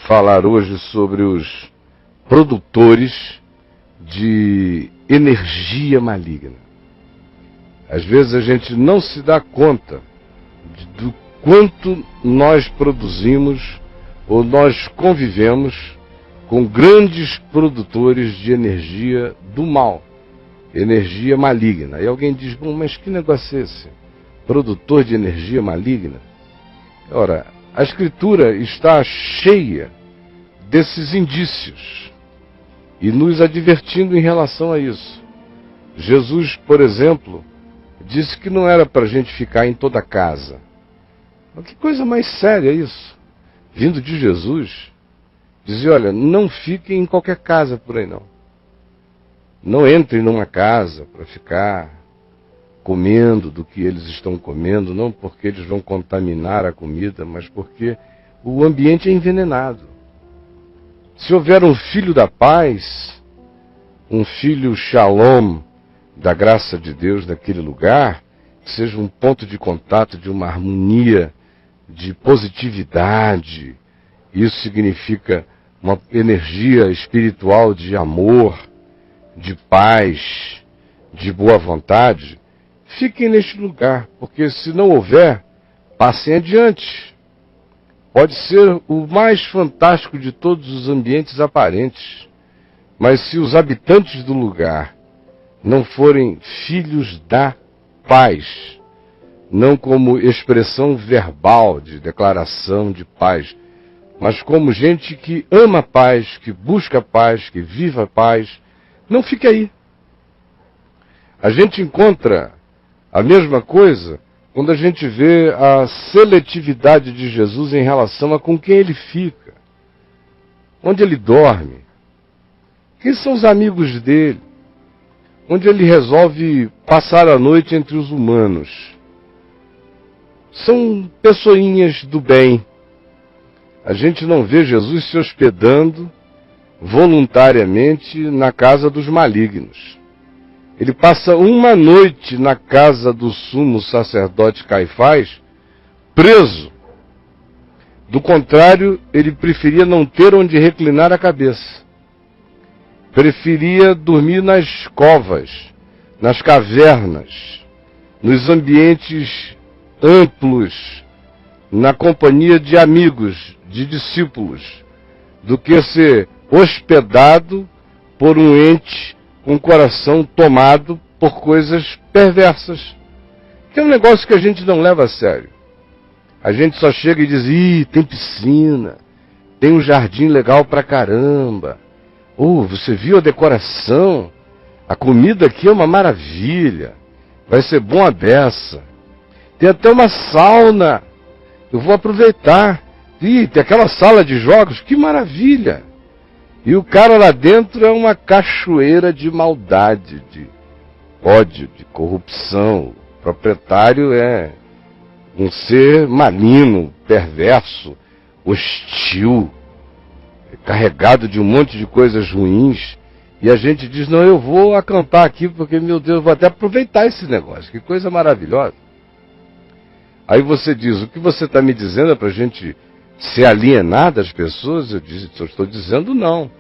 Falar hoje sobre os produtores de energia maligna. Às vezes a gente não se dá conta do quanto nós produzimos ou nós convivemos com grandes produtores de energia do mal, energia maligna. E alguém diz, bom, mas que negócio é esse? Produtor de energia maligna? Ora, a Escritura está cheia desses indícios e nos advertindo em relação a isso. Jesus, por exemplo, disse que não era para a gente ficar em toda casa. Mas que coisa mais séria isso? Vindo de Jesus, dizia, olha, não fiquem em qualquer casa por aí não. Não entrem numa casa para ficar comendo do que eles estão comendo, não porque eles vão contaminar a comida, mas porque o ambiente é envenenado. Se houver um filho da paz, um filho shalom, da graça de Deus naquele lugar, que seja um ponto de contato de uma harmonia, de positividade, isso significa uma energia espiritual de amor, de paz, de boa vontade, fiquem neste lugar, porque se não houver, passem adiante. Pode ser o mais fantástico de todos os ambientes aparentes, mas se os habitantes do lugar não forem filhos da paz, não como expressão verbal de declaração de paz, mas como gente que ama a paz, que busca a paz, que vive a paz, não fique aí. A gente encontra a mesma coisa quando a gente vê a seletividade de Jesus em relação a com quem ele fica, onde ele dorme, quem são os amigos dele, onde ele resolve passar a noite entre os humanos. São pessoinhas do bem. A gente não vê Jesus se hospedando voluntariamente na casa dos malignos. Ele passa uma noite na casa do sumo sacerdote Caifás, preso. Do contrário, ele preferia não ter onde reclinar a cabeça. Preferia dormir nas covas, nas cavernas, nos ambientes amplos, na companhia de amigos, de discípulos, do que ser hospedado por um ente com o coração tomado por coisas perversas. Que é um negócio que a gente não leva a sério. A gente só chega e diz, tem piscina, tem um jardim legal pra caramba. Você viu a decoração? A comida aqui é uma maravilha. Vai ser bom a beça. Tem até uma sauna. Eu vou aproveitar. Tem aquela sala de jogos, que maravilha. E o cara lá dentro é uma cachoeira de maldade, de ódio, de corrupção. O proprietário é um ser maligno, perverso, hostil, carregado de um monte de coisas ruins. E a gente diz, não, eu vou acampar aqui porque, meu Deus, eu vou até aproveitar esse negócio. Que coisa maravilhosa. Aí você diz, o que você está me dizendo é para a gente se alienar das pessoas? Eu estou dizendo não.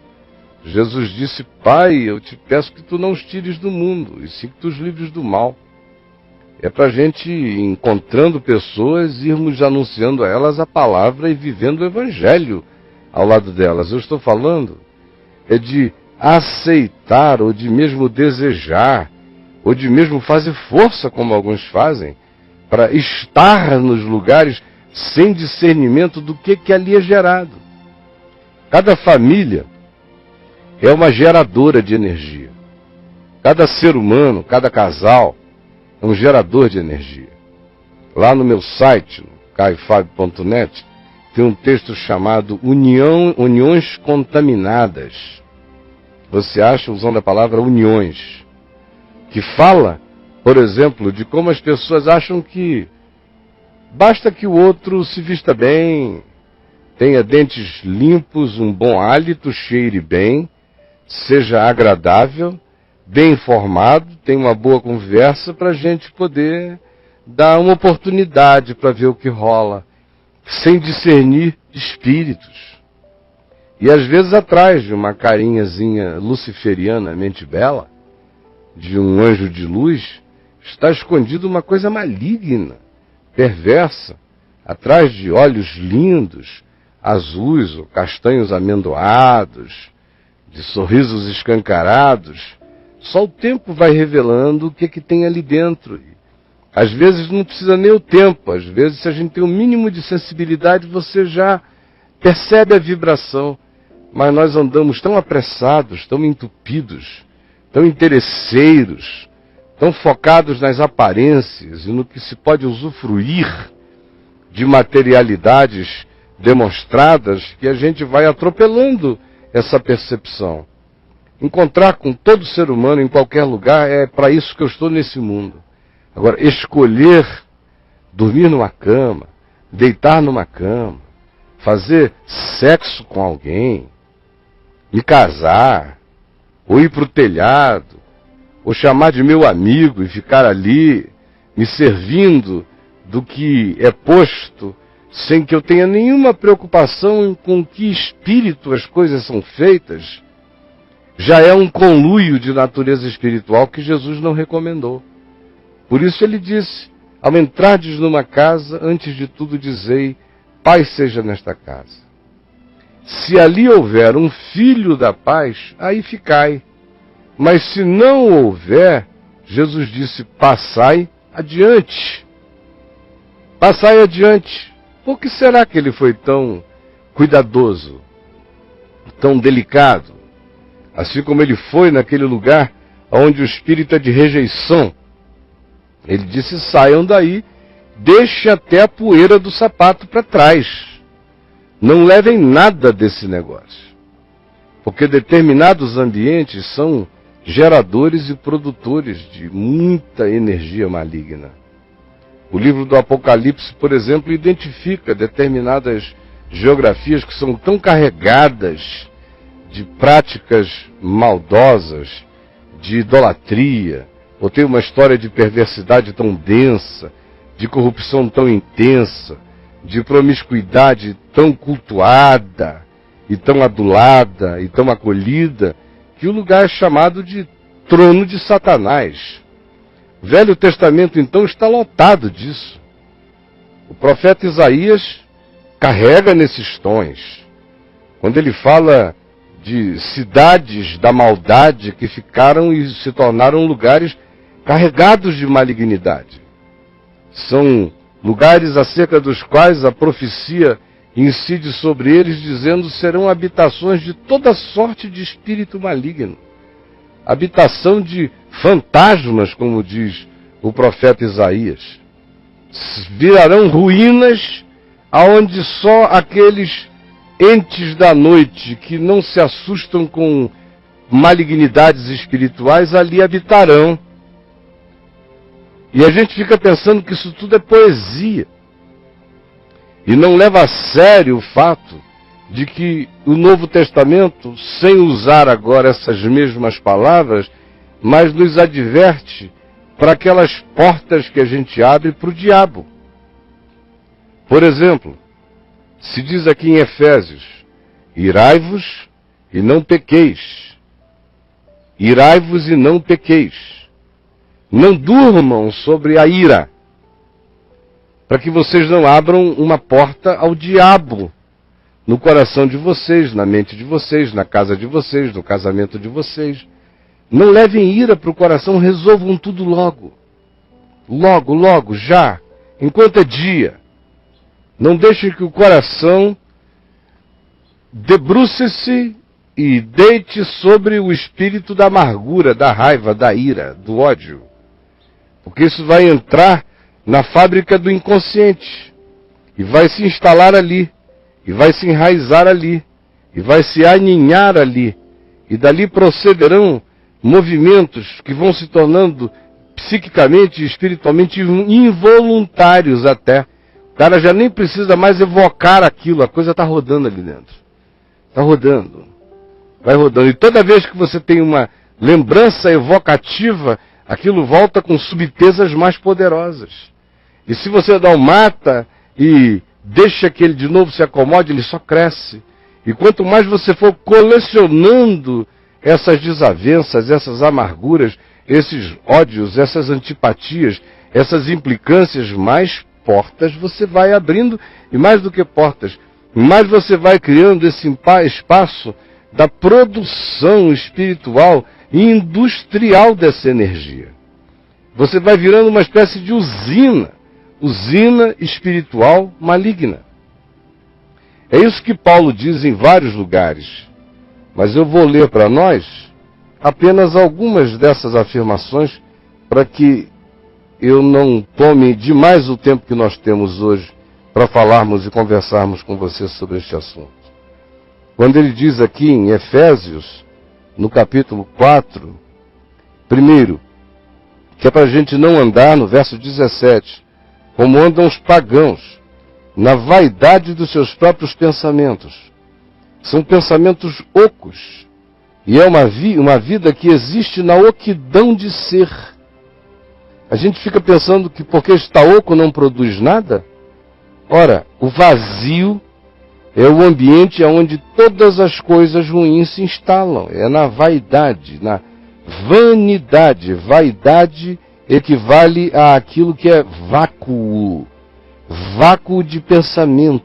Jesus disse, Pai, eu te peço que tu não os tires do mundo, e sim que tu os livres do mal. É para a gente, encontrando pessoas, irmos anunciando a elas a palavra e vivendo o evangelho ao lado delas. Eu estou falando de aceitar, ou de mesmo desejar, ou de mesmo fazer força, como alguns fazem, para estar nos lugares sem discernimento do que ali é gerado. Cada família é uma geradora de energia. Cada ser humano, cada casal é um gerador de energia. Lá no meu site, caifab.net, tem um texto chamado Uniões Contaminadas. Você acha usando a palavra uniões, que fala, por exemplo, de como as pessoas acham que basta que o outro se vista bem, tenha dentes limpos, um bom hálito, cheire bem, seja agradável, bem informado, tenha uma boa conversa para a gente poder dar uma oportunidade para ver o que rola, sem discernir espíritos. E às vezes atrás de uma carinhazinha luciferianamente bela, de um anjo de luz, está escondida uma coisa maligna, perversa, atrás de olhos lindos, azuis ou castanhos amendoados, de sorrisos escancarados. Só o tempo vai revelando o que tem ali dentro. Às vezes não precisa nem o tempo, às vezes se a gente tem um mínimo de sensibilidade, você já percebe a vibração. Mas nós andamos tão apressados, tão entupidos, tão interesseiros, tão focados nas aparências e no que se pode usufruir de materialidades demonstradas, que a gente vai atropelando essa percepção. Encontrar com todo ser humano em qualquer lugar, é para isso que eu estou nesse mundo. Agora, escolher dormir numa cama, deitar numa cama, fazer sexo com alguém, me casar, ou ir para o telhado, ou chamar de meu amigo e ficar ali me servindo do que é posto, sem que eu tenha nenhuma preocupação com que espírito as coisas são feitas, já é um conluio de natureza espiritual que Jesus não recomendou. Por isso ele disse: ao entrardes numa casa, antes de tudo dizei, paz seja nesta casa. Se ali houver um filho da paz, aí ficai. Mas se não houver, Jesus disse, passai adiante. Passai adiante. Por que será que ele foi tão cuidadoso, tão delicado? Assim como ele foi naquele lugar onde o espírito é de rejeição. Ele disse, saiam daí, deixe até a poeira do sapato para trás. Não levem nada desse negócio. Porque determinados ambientes são geradores e produtores de muita energia maligna. O livro do Apocalipse, por exemplo, identifica determinadas geografias que são tão carregadas de práticas maldosas, de idolatria, ou tem uma história de perversidade tão densa, de corrupção tão intensa, de promiscuidade tão cultuada, e tão adulada, e tão acolhida, que o lugar é chamado de trono de Satanás. O Velho Testamento, então, está lotado disso. O profeta Isaías carrega nesses tons. Quando ele fala de cidades da maldade que ficaram e se tornaram lugares carregados de malignidade. São lugares acerca dos quais a profecia incide sobre eles, dizendo serão habitações de toda sorte de espírito maligno. Habitação de fantasmas, como diz o profeta Isaías. Virarão ruínas aonde só aqueles entes da noite que não se assustam com malignidades espirituais ali habitarão. E a gente fica pensando que isso tudo é poesia. E não leva a sério o fato de que o Novo Testamento, sem usar agora essas mesmas palavras, mas nos adverte para aquelas portas que a gente abre para o diabo. Por exemplo, se diz aqui em Efésios, irai-vos e não pequeis. Irai-vos e não pequeis. Não durmam sobre a ira, para que vocês não abram uma porta ao diabo no coração de vocês, na mente de vocês, na casa de vocês, no casamento de vocês. Não levem ira para o coração, resolvam tudo logo. Logo, logo, já, enquanto é dia. Não deixem que o coração debruce-se e deite sobre o espírito da amargura, da raiva, da ira, do ódio. Porque isso vai entrar na fábrica do inconsciente e vai se instalar ali, e vai se enraizar ali, e vai se aninhar ali, e dali procederão movimentos que vão se tornando psiquicamente e espiritualmente involuntários até. O cara já nem precisa mais evocar aquilo, a coisa está rodando ali dentro. Está rodando. Vai rodando. E toda vez que você tem uma lembrança evocativa, aquilo volta com subtezas mais poderosas. E se você dá um mata e deixa que ele de novo se acomode, ele só cresce. E quanto mais você for colecionando essas desavenças, essas amarguras, esses ódios, essas antipatias, essas implicâncias, mais portas você vai abrindo, e mais do que portas, mais você vai criando esse espaço da produção espiritual e industrial dessa energia. Você vai virando uma espécie de usina espiritual maligna. É isso que Paulo diz em vários lugares, mas eu vou ler para nós apenas algumas dessas afirmações para que eu não tome demais o tempo que nós temos hoje para falarmos e conversarmos com você sobre este assunto. Quando ele diz aqui em Efésios, no capítulo 4, primeiro, que é para a gente não andar, no verso 17, como andam os pagãos, na vaidade dos seus próprios pensamentos. São pensamentos ocos, e é uma vida que existe na oquidão de ser. A gente fica pensando que porque está oco não produz nada? Ora, o vazio é o ambiente onde todas as coisas ruins se instalam. É na vaidade, na vanidade. Vaidade equivale àquilo que é vácuo. Vácuo de pensamento.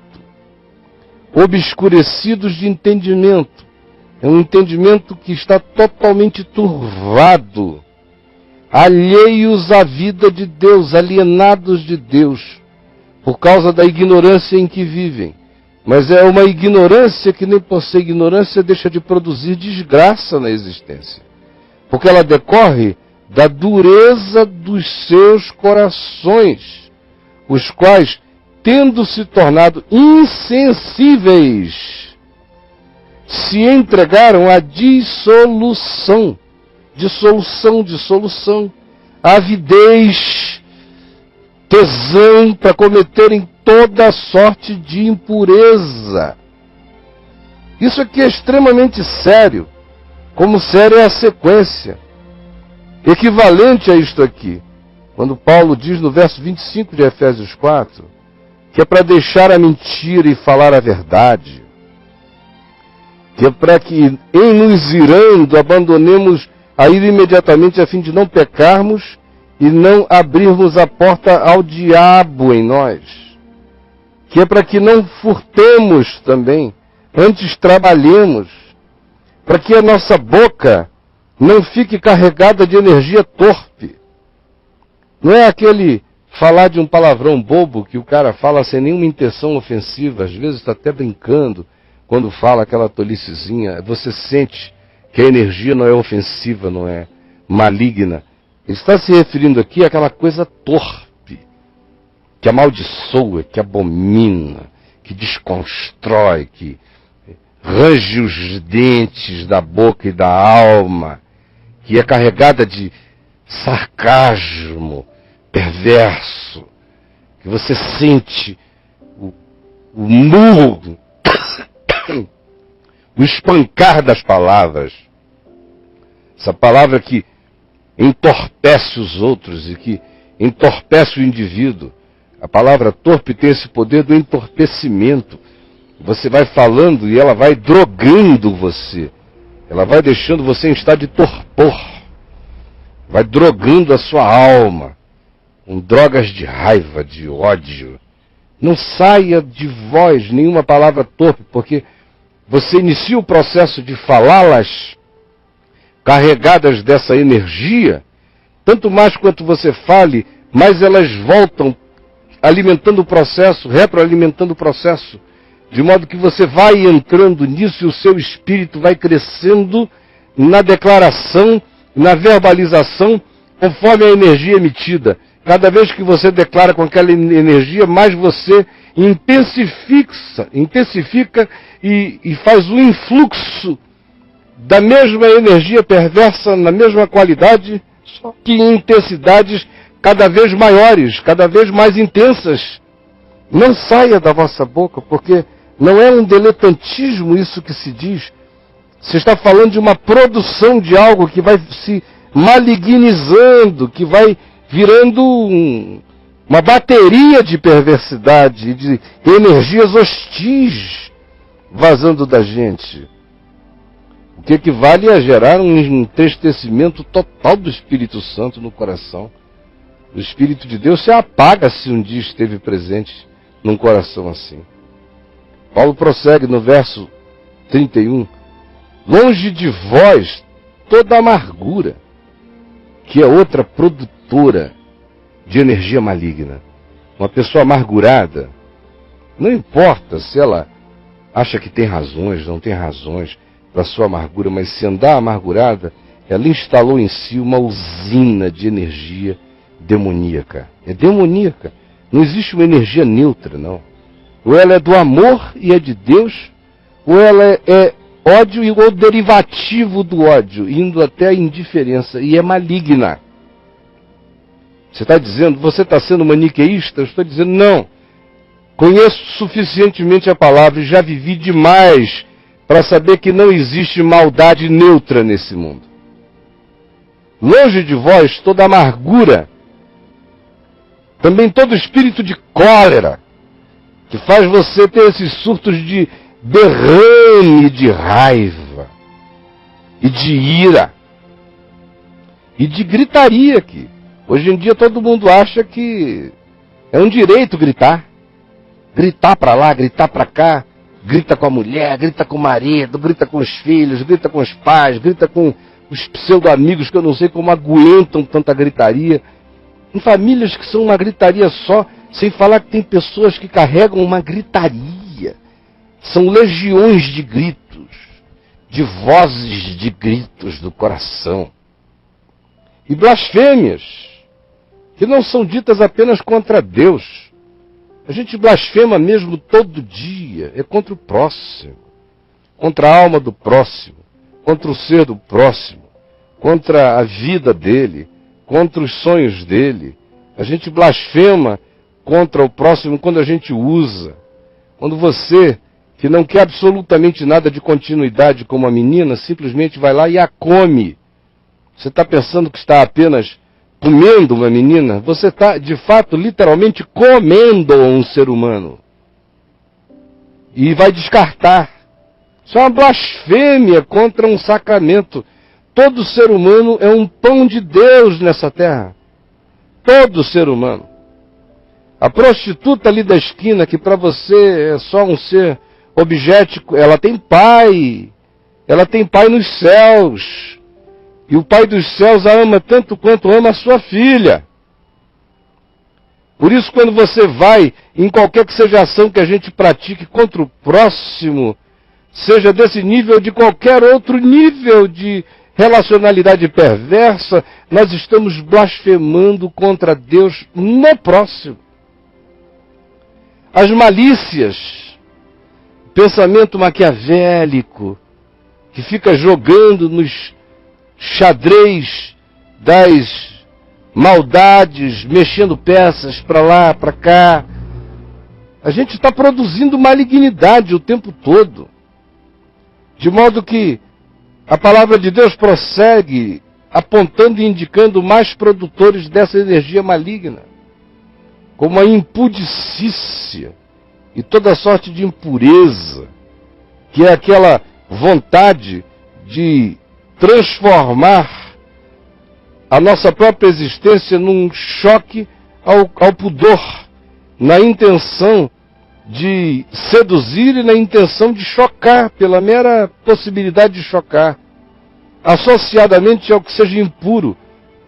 Obscurecidos de entendimento. É um entendimento que está totalmente turvado. Alheios à vida de Deus, alienados de Deus, por causa da ignorância em que vivem. Mas é uma ignorância que nem por ser ignorância deixa de produzir desgraça na existência. Porque ela decorre da dureza dos seus corações, os quais, tendo se tornado insensíveis, se entregaram à dissolução, avidez, tesão para cometerem toda sorte de impureza. Isso aqui é extremamente sério, como séria é a sequência. Equivalente a isto aqui, quando Paulo diz no verso 25 de Efésios 4, que é para deixar a mentira e falar a verdade, que é para que, em nos irando, abandonemos a ir imediatamente a fim de não pecarmos e não abrirmos a porta ao diabo em nós. Que é para que não furtemos também, antes trabalhemos, para que a nossa boca não fique carregada de energia torpe. Não é aquele falar de um palavrão bobo que o cara fala sem nenhuma intenção ofensiva, às vezes está até brincando quando fala aquela tolicezinha. Você sente que a energia não é ofensiva, não é maligna. Ele está se referindo aqui àquela coisa torpe, que amaldiçoa, que abomina, que desconstrói, que range os dentes da boca e da alma, que é carregada de sarcasmo perverso, que você sente o murro, o espancar das palavras. Essa palavra que entorpece os outros e que entorpece o indivíduo. A palavra torpe tem esse poder do entorpecimento. Você vai falando e ela vai drogando você. Ela vai deixando você em estado de torpor. Vai drogando a sua alma. Com drogas de raiva, de ódio. Não saia de vós nenhuma palavra torpe, porque você inicia o processo de falá-las carregadas dessa energia. Tanto mais quanto você fale, mais elas voltam alimentando o processo, retroalimentando o processo. De modo que você vai entrando nisso e o seu espírito vai crescendo na declaração, na verbalização, conforme a energia emitida. Cada vez que você declara com aquela energia, mais você intensifica e faz um influxo da mesma energia perversa, na mesma qualidade, só que em intensidades cada vez maiores, cada vez mais intensas. Não saia da vossa boca, porque não é um diletantismo isso que se diz. Você está falando de uma produção de algo que vai se malignizando, que vai virando uma bateria de perversidade, de energias hostis. vazando da gente? O que equivale a gerar um entristecimento total do Espírito Santo no coração. O Espírito de Deus se apaga se um dia esteve presente num coração assim. Paulo prossegue no verso 31. Longe de vós toda amargura, que é outra produtora de energia maligna. Uma pessoa amargurada, não importa se ela acha que tem razões, não tem razões para sua amargura, mas se andar amargurada, ela instalou em si uma usina de energia demoníaca. É demoníaca. Não existe uma energia neutra, não. Ou ela é do amor e é de Deus, ou ela é ódio e o derivativo do ódio, indo até a indiferença, e é maligna. Você está dizendo, você está sendo maniqueísta? Eu estou dizendo, não. Conheço suficientemente a palavra e já vivi demais para saber que não existe maldade neutra nesse mundo. Longe de vós toda amargura, também todo espírito de cólera, que faz você ter esses surtos de derrame de raiva, e de ira, e de gritaria aqui. Hoje em dia todo mundo acha que é um direito gritar. Gritar para lá, gritar para cá, grita com a mulher, grita com o marido, grita com os filhos, grita com os pais, grita com os pseudo-amigos que eu não sei como aguentam tanta gritaria. Em famílias que são uma gritaria só, sem falar que tem pessoas que carregam uma gritaria. São legiões de gritos, de vozes de gritos do coração. E blasfêmias, que não são ditas apenas contra Deus. A gente blasfema mesmo todo dia, é contra o próximo, contra a alma do próximo, contra o ser do próximo, contra a vida dele, contra os sonhos dele. A gente blasfema contra o próximo quando a gente usa. Quando você, que não quer absolutamente nada de continuidade como a menina, simplesmente vai lá e a come. Você está pensando que está apenas comendo uma menina? Você está, de fato, literalmente comendo um ser humano. E vai descartar. Isso é uma blasfêmia contra um sacramento. Todo ser humano é um pão de Deus nessa terra. Todo ser humano. A prostituta ali da esquina, que para você é só um ser objeto, ela tem pai. Ela tem pai nos céus. E o Pai dos céus a ama tanto quanto ama a sua filha. Por isso, quando você vai, em qualquer que seja a ação que a gente pratique contra o próximo, seja desse nível ou de qualquer outro nível de relacionalidade perversa, nós estamos blasfemando contra Deus no próximo. As malícias, pensamento maquiavélico, que fica jogando nos xadrez das maldades, mexendo peças para lá, para cá. A gente está produzindo malignidade o tempo todo. De modo que a palavra de Deus prossegue apontando e indicando mais produtores dessa energia maligna, como a impudicícia e toda sorte de impureza, que é aquela vontade de transformar a nossa própria existência num choque ao pudor, na intenção de seduzir e na intenção de chocar, pela mera possibilidade de chocar, associadamente ao que seja impuro,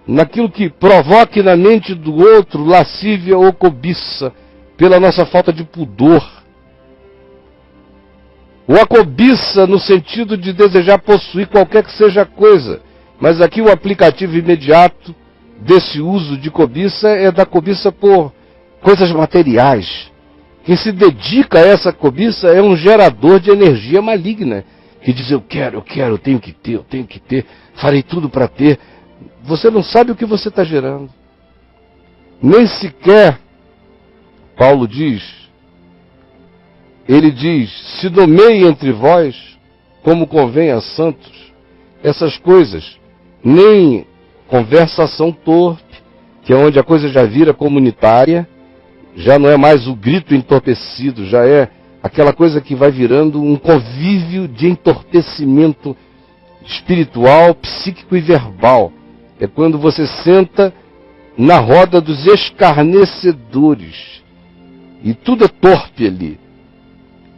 naquilo que provoque na mente do outro lascívia ou cobiça, pela nossa falta de pudor. Ou a cobiça no sentido de desejar possuir qualquer que seja a coisa. Mas aqui o aplicativo imediato desse uso de cobiça é da cobiça por coisas materiais. Quem se dedica a essa cobiça é um gerador de energia maligna, que diz, eu quero, eu tenho que ter, farei tudo para ter. Você não sabe o que você está gerando. Nem sequer, Paulo diz, ele diz, se nomeie entre vós, como convém a santos, essas coisas, nem conversação torpe, que é onde a coisa já vira comunitária, já não é mais o grito entorpecido, já é aquela coisa que vai virando um convívio de entorpecimento espiritual, psíquico e verbal. É quando você senta na roda dos escarnecedores e tudo é torpe ali.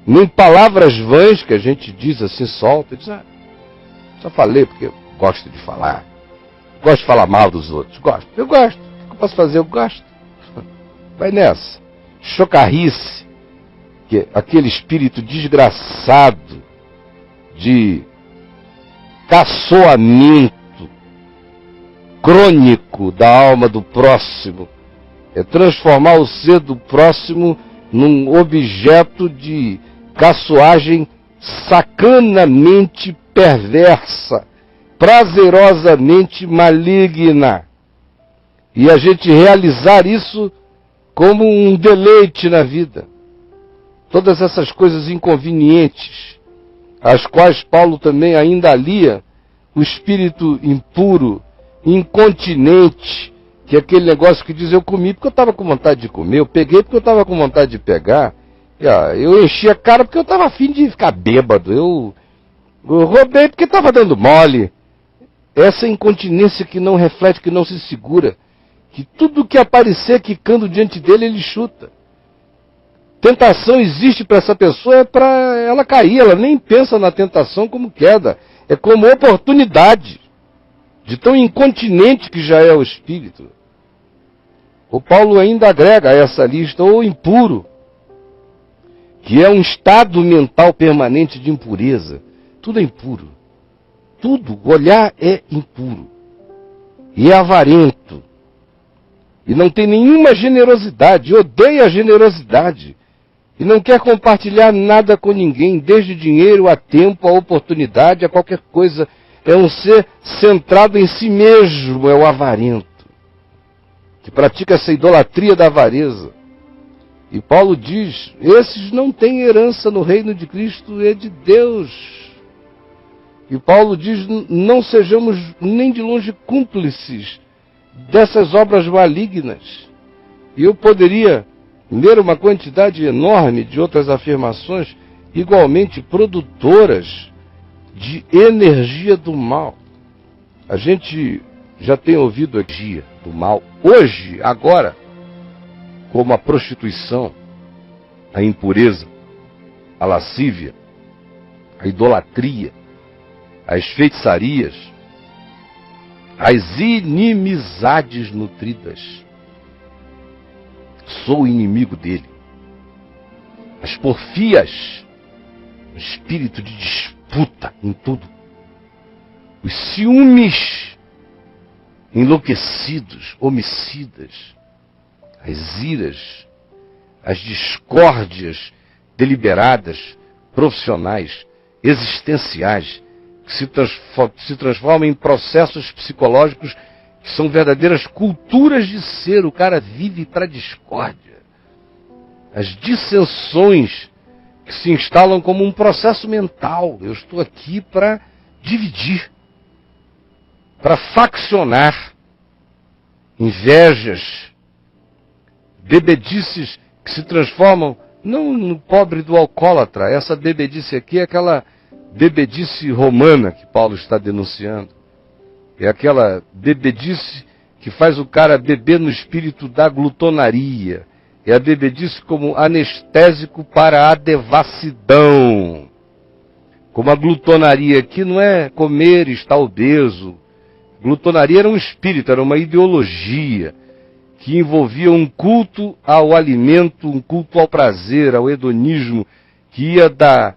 Nem palavras vãs que a gente diz assim, solta, diz, só falei porque eu gosto de falar. Gosto de falar mal dos outros. Gosto. Eu gosto. O que eu posso fazer? Eu gosto. Vai nessa. Chocarrice. Que aquele espírito desgraçado de caçoamento crônico da alma do próximo. É transformar o ser do próximo num objeto de caçoagem sacanamente perversa, prazerosamente maligna. E a gente realizar isso como um deleite na vida. Todas essas coisas inconvenientes, às quais Paulo também ainda alia o espírito impuro, incontinente, que é aquele negócio que diz, eu comi porque eu estava com vontade de comer, eu peguei porque eu estava com vontade de pegar, eu enchi a cara porque eu estava afim de ficar bêbado, eu roubei porque estava dando mole. Essa incontinência que não reflete, que não se segura, que tudo que aparecer quicando diante dele, ele chuta. Tentação existe para essa pessoa, é para ela cair, ela nem pensa na tentação como queda, é como oportunidade, de tão incontinente que já é o espírito. O Paulo ainda agrega a essa lista o impuro, que é um estado mental permanente de impureza. Tudo é impuro. Tudo, o olhar é impuro. E é avarento. E não tem nenhuma generosidade, odeia a generosidade. E não quer compartilhar nada com ninguém, desde dinheiro a tempo, a oportunidade, a qualquer coisa. É um ser centrado em si mesmo, é o avarento, que pratica essa idolatria da avareza. E Paulo diz, esses não têm herança no reino de Cristo e de Deus. E Paulo diz, não sejamos nem de longe cúmplices dessas obras malignas. E eu poderia ler uma quantidade enorme de outras afirmações, igualmente produtoras de energia do mal. A gente já tem ouvido a energia do mal. Hoje, agora, como a prostituição, a impureza, a lascívia, a idolatria, as feitiçarias, as inimizades nutridas. Sou inimigo dele. As porfias, o espírito de disputa em tudo. Os ciúmes enlouquecidos, homicidas, as iras, as discórdias deliberadas, profissionais, existenciais, que se transformam em processos psicológicos que são verdadeiras culturas de ser. O cara vive para a discórdia. As dissensões que se instalam como um processo mental. Eu estou aqui para dividir, para faccionar. Invejas, bebedices que se transformam, não no pobre do alcoólatra. Essa bebedice aqui é aquela bebedice romana que Paulo está denunciando. É aquela bebedice que faz o cara beber no espírito da glutonaria. É a bebedice como anestésico para a devassidão. Como a glutonaria aqui não é comer e estar obeso. Glutonaria era um espírito, era uma ideologia que envolvia um culto ao alimento, um culto ao prazer, ao hedonismo, que ia da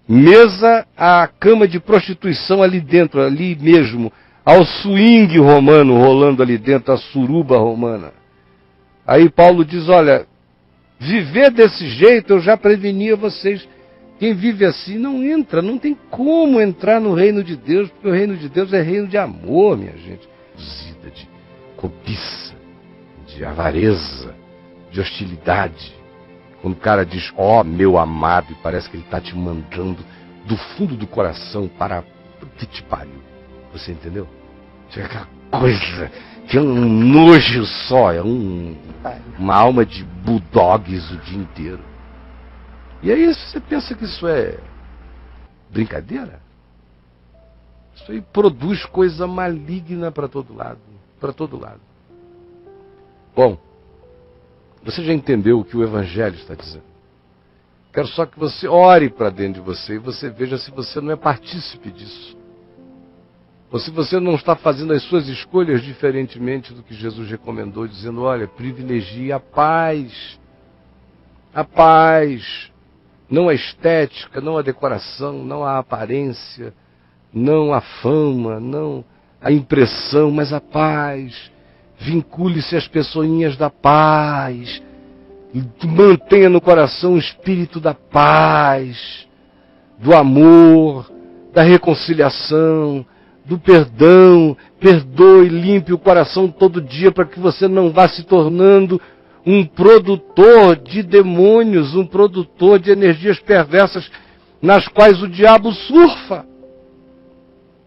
mesa à cama de prostituição ali dentro, ali mesmo, ao swing romano rolando ali dentro, a suruba romana. Aí Paulo diz, olha, viver desse jeito eu já prevenia vocês. Quem vive assim não entra, não tem como entrar no reino de Deus, porque o reino de Deus é reino de amor, minha gente. De cobiça, de avareza, de hostilidade. Quando o cara diz, ó, meu amado, e parece que ele está te mandando do fundo do coração para o que te pariu. Você entendeu? É aquela coisa que é um nojo só, é uma alma de bulldogs o dia inteiro. E aí você pensa que isso é brincadeira? Isso aí produz coisa maligna para todo lado. Para todo lado. Bom, você já entendeu o que o Evangelho está dizendo. Quero só que você ore para dentro de você e você veja se você não é partícipe disso. Ou se você não está fazendo as suas escolhas diferentemente do que Jesus recomendou, dizendo, olha, privilegie a paz. A paz. Não a estética, não a decoração, não a aparência, não a fama, não a impressão, mas a paz. Vincule-se às pessoinhas da paz. Mantenha no coração o espírito da paz, do amor, da reconciliação, do perdão. Perdoe, limpe o coração todo dia para que você não vá se tornando um produtor de demônios, um produtor de energias perversas nas quais o diabo surfa.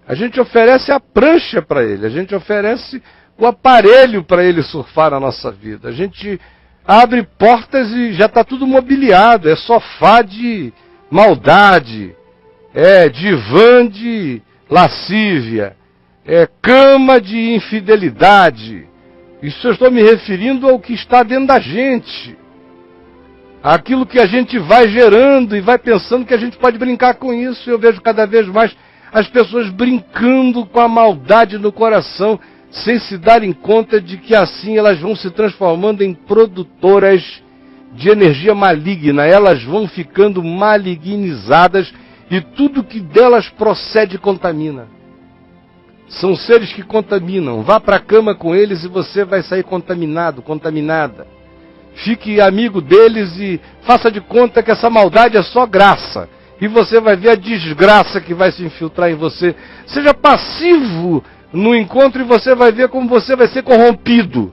A gente oferece a prancha para ele, a gente oferece o aparelho para ele surfar a nossa vida. A gente abre portas e já está tudo mobiliado, é sofá de maldade, é divã de lascívia, é cama de infidelidade. Isso eu estou me referindo ao que está dentro da gente. Aquilo que a gente vai gerando e vai pensando que a gente pode brincar com isso. Eu vejo cada vez mais as pessoas brincando com a maldade no coração, sem se darem conta de que assim elas vão se transformando em produtoras de energia maligna. Elas vão ficando malignizadas e tudo que delas procede contamina. São seres que contaminam. Vá para a cama com eles e você vai sair contaminado, contaminada. Fique amigo deles e faça de conta que essa maldade é só graça. E você vai ver a desgraça que vai se infiltrar em você. Seja passivo no encontro e você vai ver como você vai ser corrompido.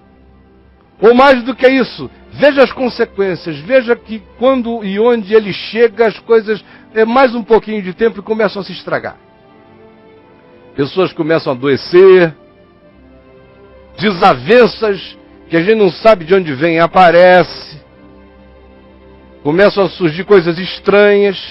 Ou mais do que isso, veja as consequências. Veja que quando e onde ele chega, as coisas é mais um pouquinho de tempo e começam a se estragar. Pessoas começam a adoecer, desavenças que a gente não sabe de onde vem aparece, começam a surgir coisas estranhas,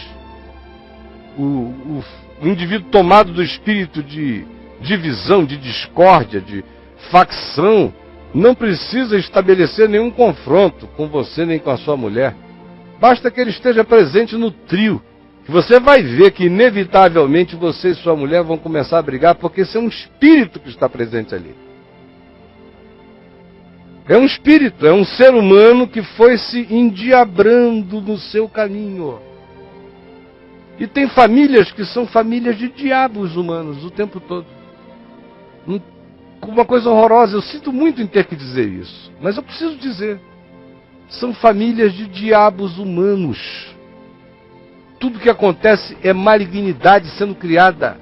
o indivíduo tomado do espírito de divisão, de discórdia, de facção, não precisa estabelecer nenhum confronto com você nem com a sua mulher, basta que ele esteja presente no trio. Você vai ver que, inevitavelmente, você e sua mulher vão começar a brigar, porque esse é um espírito que está presente ali. É um espírito, é um ser humano que foi se endiabrando no seu caminho. E tem famílias que são famílias de diabos humanos o tempo todo. Uma coisa horrorosa, eu sinto muito em ter que dizer isso, mas eu preciso dizer. São famílias de diabos humanos. Tudo que acontece é malignidade sendo criada.